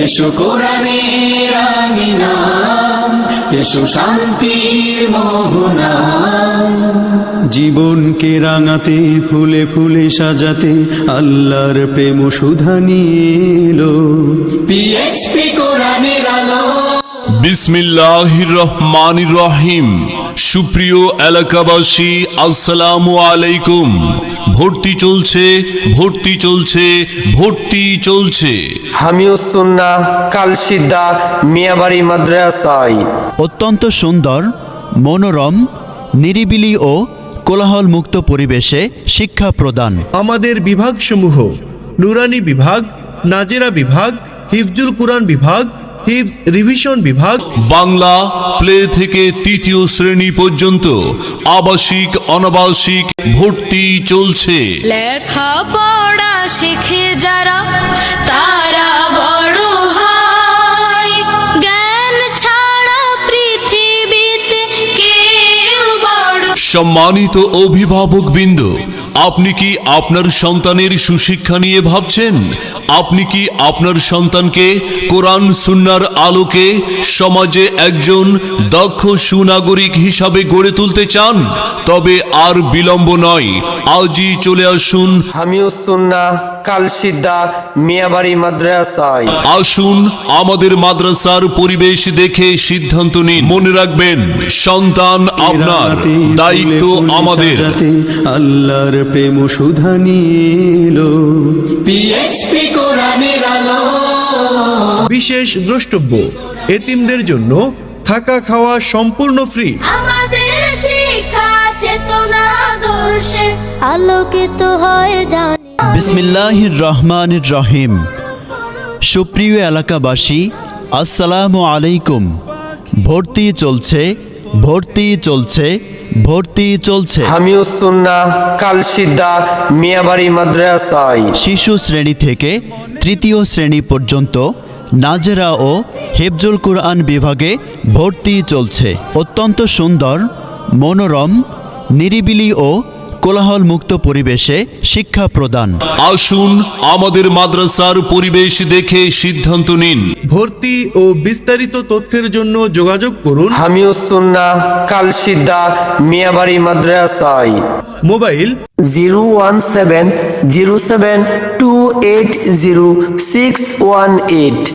এসো কোরআনের আমিনা, এসো শান্তির মোহনা, জীবনকে রাঙাতে ফুলে ফুলে সাজাতে আল্লাহর প্রেম সুধা নিয়ে এলো পিএইচপি কোরআনের আলো। বিসমিল্লাহির রহমানির রহিম। সুপ্রিয় এলাকাবাসী, আসসালামু আলাইকুম। ভর্তি চলছে, ভর্তি চলছে, ভর্তি চলছে। হামিউস সুন্নাহ কালসিদ্দা মিয়াবাড়ি মাদ্রাসায় অত্যন্ত সুন্দর, মনোরম, নিরিবিলি ও কোলাহল মুক্ত পরিবেশে শিক্ষা প্রদান। আমাদের বিভাগসমূহ: নুরানি বিভাগ, নাজেরা বিভাগ, হিফজুল কুরআন বিভাগ, হিফজ রিভিশন বিভাগ, বাংলা প্লে থেকে তৃতীয় শ্রেণী পর্যন্ত আবাসিক অনাবাসিক ভর্তি চলছে। লেখাপড়া শিখে যারা তারা বড় হয়, জ্ঞান ছাড়া পৃথিবীতে কেউ বড়। সম্মানিত অভিভাবকবৃন্দ, আপনি কি আপনার সন্তানের সুশিক্ষা নিয়ে ভাবছেন? আপনি কি আপনার সন্তানকে কোরআন সুন্নাহর আলোকে সমাজে একজন দক্ষ সুনাগরিক হিসাবে গড়ে তুলতে চান? তবে আর বিলম্ব নয়, আজই চলে আসুন হামিউস সুন্নাহ কালসিদ্দা মিয়াবাড়ি মাদ্রাসায়। আসুন আমাদের মাদ্রাসার পরিবেশ দেখে সিদ্ধান্ত নিন। মনে রাখবেন, সন্তান আপনার, দায়িত্ব আমাদের। আল্লাহর প্রেম সুধা নিয়ে এলো পিএইচপি কোরআনের আলো। বিশেষ দ্রষ্টব্য: এতিমদের জন্য থাকা খাওয়া সম্পূর্ণ ফ্রি। আমাদের শিক্ষা চেতনা আদর্শে আলোকিত হয় জানি। বিসমিল্লাহির রহমানির রহিম। সুপ্রিয় এলাকাবাসী, আসসালামু আলাইকুম। ভর্তি চলছে, ভর্তি চলছে, ভর্তি চলছে। হামিউস সুন্নাহ কালসিদ্দা মিয়াবাড়ি মাদ্রাসায় শিশু শ্রেণী থেকে তৃতীয় শ্রেণী পর্যন্ত নাজেরা ও হিফজুল কুরআন বিভাগে ভর্তি চলছে। অত্যন্ত সুন্দর, মনোরম, নিরিবিলি ও কোলাহল মুক্ত পরিবেশে শিক্ষা প্রদান। আসুন আমাদের মাদ্রাসার পরিবেশ দেখে সিদ্ধান্ত নিন। ভর্তি ও বিস্তারিত তথ্যের জন্য যোগাযোগ করুন হামিউস সুন্নাহ কালসিদ্দা মিয়াবাড়ি মাদ্রাসায়। মোবাইল 01707280618।